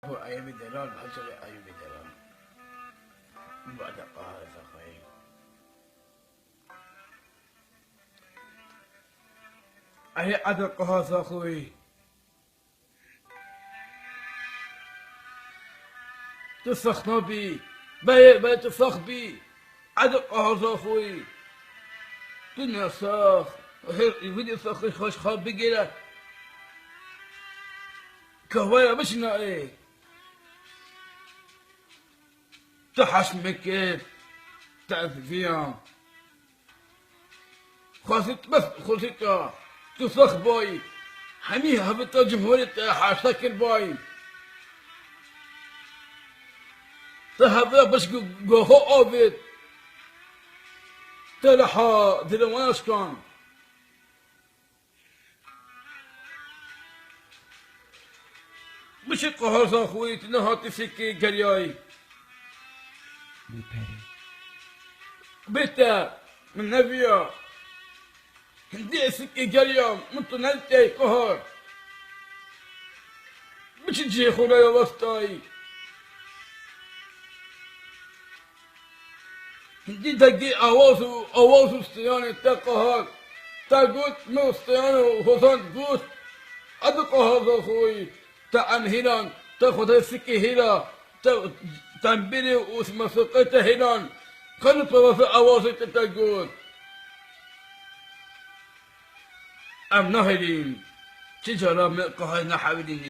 هو أيام الدلال بحسب أيام الدلال بعد قهر فخي أي عد قهر فخوي تفخ بي بي تفخ بي عد قهر فخوي دنيا صاخ يفيد صاخ خوش خاب بقيلة كهوايا مش ناقي تحش مكيت تعرف فيها خاصت بس خلصتها تصخ باي حميها هبطة جمهورية حاشتكر باي تهبط بس جوهو أبد تلحى دلوانش كان مش قهر أخوي تنها تفكي قرياي بيتا من نبيا هندي سكي قريا منتو نلتي قهر مش تجي خويا وسطاي هندي دقي أوازو استياني تقهر تقول مو استياني وخصان تقول أدقها أخوي تعن هنا تاخذ السكي هنا تنبري واسم سقيته هنا كانت في أواسط تقول أم نهرين تجرى من قهر نحولين